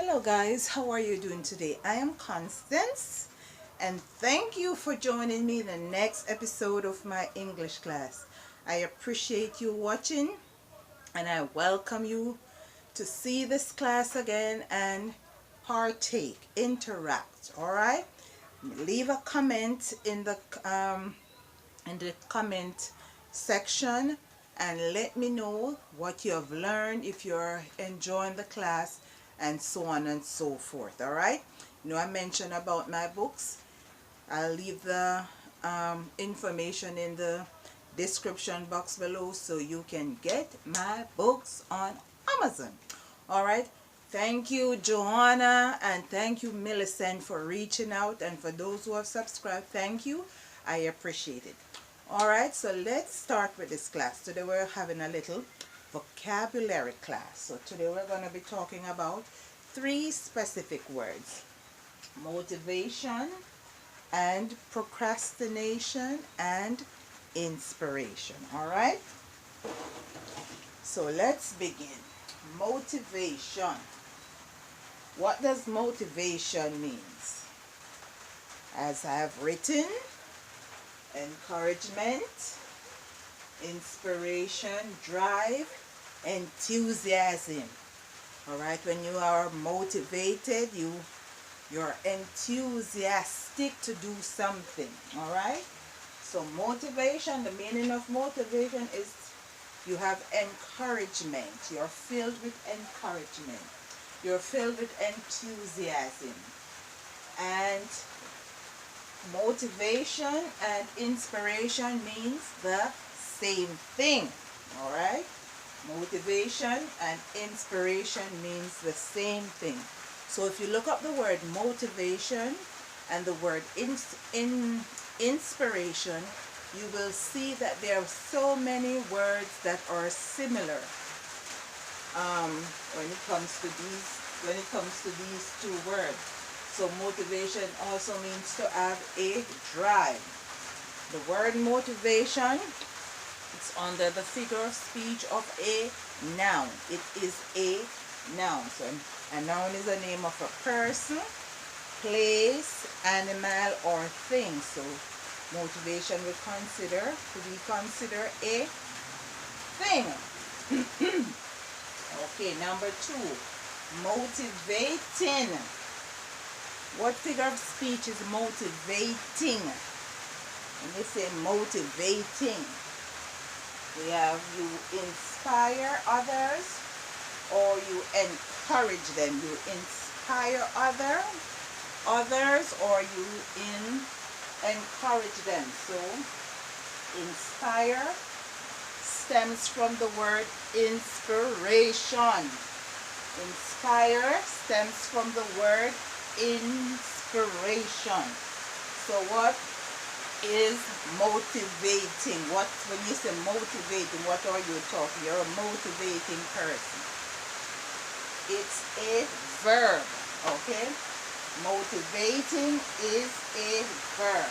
Hello guys, how are you doing today? I am Constance and thank you for joining me in the next episode of my English class. I appreciate you watching and I welcome you to see this class again and partake, interact, alright? Leave a comment in the comment section and let me know what you have learned, if you're enjoying the class, and so on and so forth. All right, I mentioned about my books. I'll leave the information in the description box below so you can get my books on Amazon. All right, thank you Joanna and thank you Millicent for reaching out, and for those who have subscribed, thank you. I appreciate it. Alright, so let's start with this class. Today we're having a little vocabulary class. So today we're going to be talking about 3 specific words: motivation and procrastination and inspiration. Alright, so let's begin. Motivation. What does motivation means? As I have written, encouragement, inspiration, drive, enthusiasm. All right, when you are motivated, you're enthusiastic to do something. All right, so motivation, the meaning of motivation is you have encouragement. You're filled with encouragement. You're filled with enthusiasm. And motivation and inspiration means the same thing. All right, motivation and inspiration means the same thing. So if you look up the word motivation and the word inspiration, you will see that there are so many words that are similar when it comes to these 2 words. So motivation also means to have a drive. The word motivation, it's under the figure of speech of a noun. It is a noun. So a noun is the name of a person, place, animal, or thing. So motivation we consider a thing. Okay, number 2, motivating. What figure of speech is motivating? When they say motivating, we have you inspire others or you encourage them. You inspire others or you encourage them. So inspire stems from the word inspiration. Inspire stems from the word inspiration. So what is motivating? When you say motivating, what are you talking? You're a motivating person. It's a verb. Okay, motivating is a verb.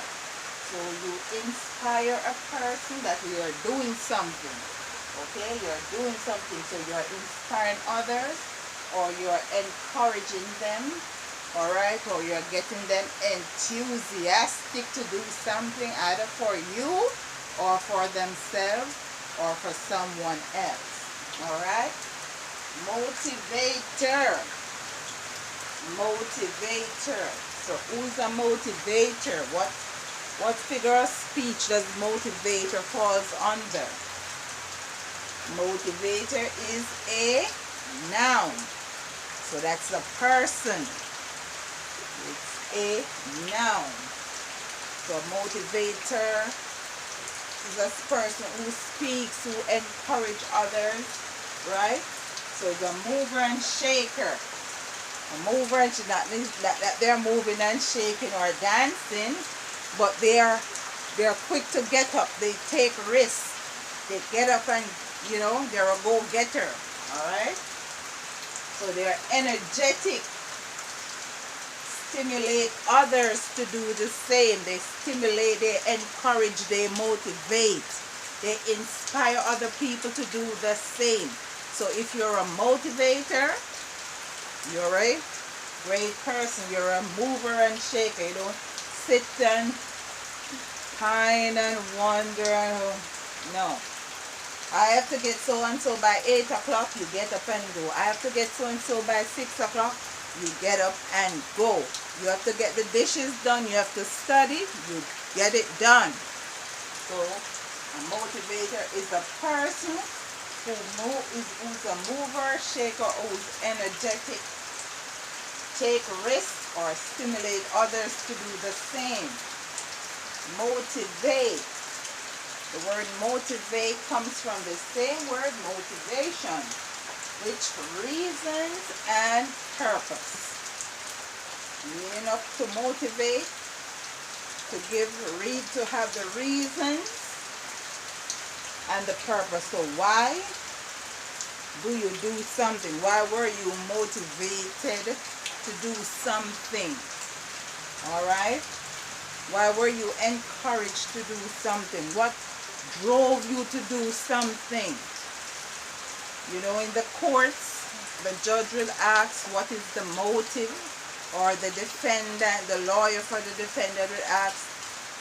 So you inspire a person that you are doing something. Okay, you're doing something, so you're inspiring others or you're encouraging them. Alright, or you're getting them enthusiastic to do something either for you or for themselves or for someone else. Alright, motivator. Motivator. So who's a motivator? What figure of speech does motivator falls under? Motivator is a noun. So that's a person. It's a noun. So motivator is a person who speaks, who encourage others, right? So it's a mover and shaker. A mover and shaker, that means that they're moving and shaking or dancing, but they're quick to get up. They take risks. They get up and they're a go-getter. All right. So they're energetic. Stimulate others to do the same. They stimulate, they encourage, they motivate, they inspire other people to do the same. So if you're a motivator, you're a great person. You're a mover and shaker. You don't sit and pine and wonder. No. I have to get so and so by 8 o'clock, you get up and go. I have to get so and so by 6 o'clock, you get up and go. You have to get the dishes done, you have to study, you get it done. So a motivator is a person who's a mover, shaker, who's energetic, take risks or stimulate others to do the same. Motivate. The word motivate comes from the same word motivation, which reasons and purpose. Meaning up to motivate, to have the reasons and the purpose. So why do you do something? Why were you motivated to do something? Alright? Why were you encouraged to do something? What drove you to do something? You know, in the courts, the judge will ask what is the motive, or the defendant, the lawyer for the defendant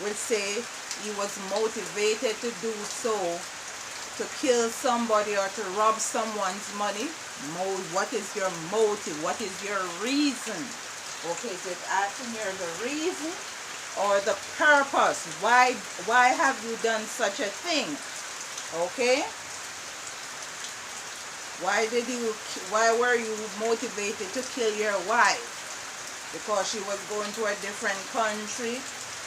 will say he was motivated to do so, to kill somebody or to rob someone's money. What is your motive? What is your reason? Okay, so it's asking here the reason or the purpose. Why have you done such a thing? Okay? Why were you motivated to kill your wife? Because she was going to a different country,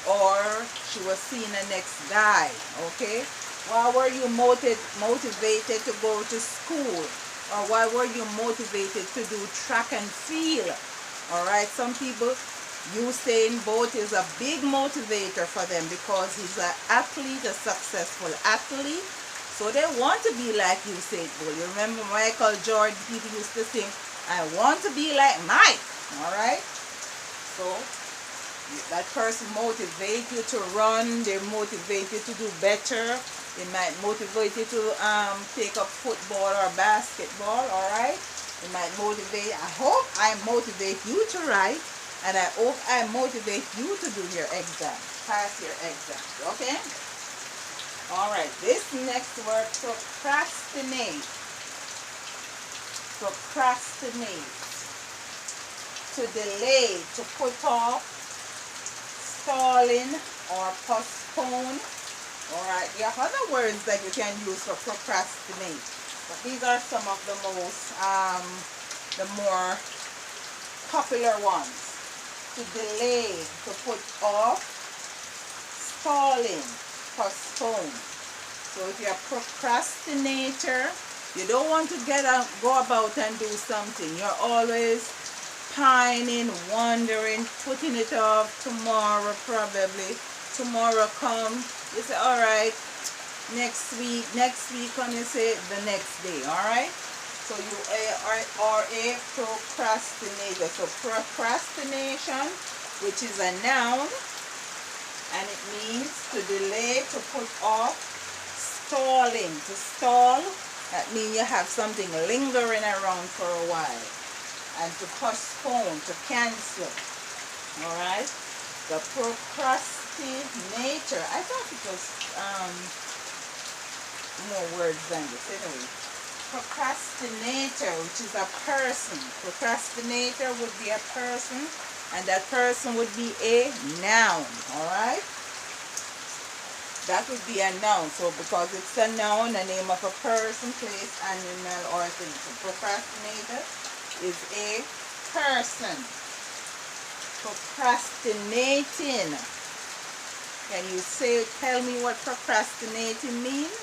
or she was seeing the next guy. Okay? Why were you motivated to go to school? Or why were you motivated to do track and field? Alright, some people, Usain Bolt is a big motivator for them because he's an athlete, a successful athlete. So they want to be like Usain Bolt. You remember Michael Jordan, people used to sing, I want to be like Mike. Alright? So that person motivates you to run, they motivate you to do better. They might motivate you to take up football or basketball, alright? They might motivate, I hope I motivate you to write, and I hope I motivate you to do your exam, pass your exam, okay? Alright, this next word, procrastinate. Procrastinate. To delay, to put off, stalling, or postpone. Alright, there are other words that you can use for procrastinate, but these are some of the more popular ones. To delay, to put off, stalling, postpone. So if you're a procrastinator, you don't want to go about and do something. You're always pining, wondering, putting it off tomorrow probably. Tomorrow come, you say, alright, next week come, you say the next day, alright? So you are a procrastinator. So procrastination, which is a noun, and it means to delay, to put off. Stalling, to stall, that means you have something lingering around for a while. And to postpone, to cancel, alright? The procrastinator, I thought it was more words than this anyway. Procrastinator, which is a person. Procrastinator would be a person, and that person would be a noun, alright? That would be a noun. So because it's a noun, a name of a person, place, animal, or thing. So procrastinator is a person. Procrastinating. Can you tell me what procrastinating means?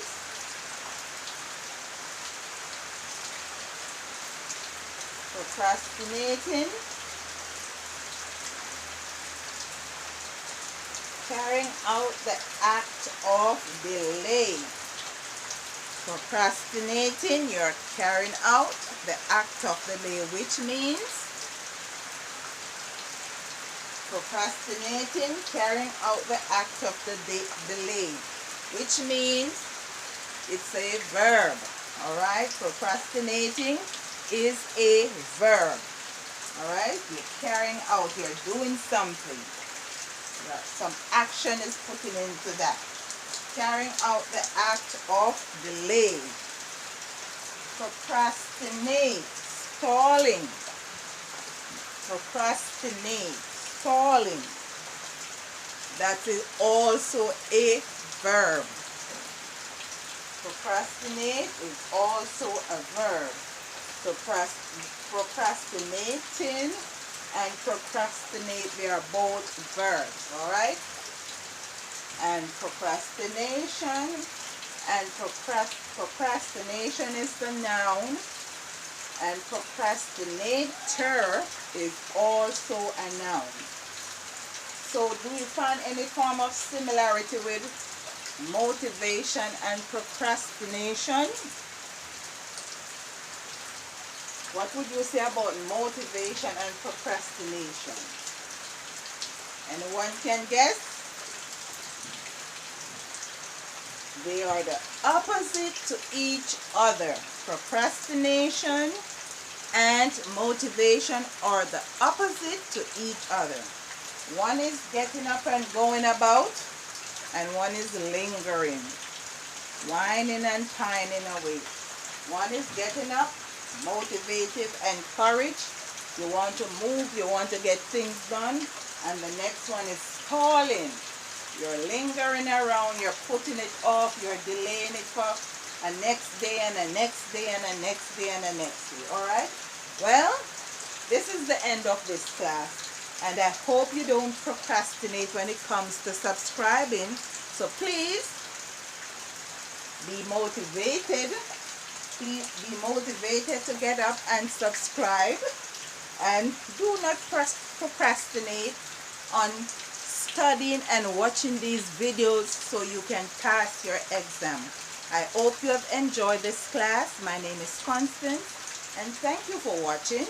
Procrastinating. Carrying out the act of delay. Procrastinating, you're carrying out the act of delay, which means procrastinating, carrying out the act of the delay, which means it's a verb. Alright, procrastinating is a verb. Alright? You're carrying out, you're doing something. Some action is putting into that. Carrying out the act of delay. Procrastinate, stalling. Procrastinate, stalling. That is also a verb. Procrastinate is also a verb. So procrastinating and procrastinate, they are both verbs, alright? And procrastination and procrastination is the noun, and procrastinator is also a noun. So do you find any form of similarity with motivation and procrastination? What would you say about motivation and procrastination? Anyone can guess? They are the opposite to each other. Procrastination and motivation are the opposite to each other. One is getting up and going about, and one is lingering, whining and pining away. One is getting up, motivated, encouraged. You want to move, you want to get things done. And the next one is stalling. You're lingering around, you're putting it off, you're delaying it for a next day and a next day and a next day and a next day. Alright? Well, this is the end of this class. And I hope you don't procrastinate when it comes to subscribing. So please be motivated. Please be motivated to get up and subscribe. And do not procrastinate on studying and watching these videos so you can pass your exam. I hope you have enjoyed this class. My name is Constance, and thank you for watching.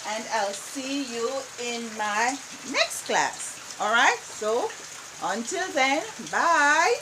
And I'll see you in my next class. Alright, so until then, bye.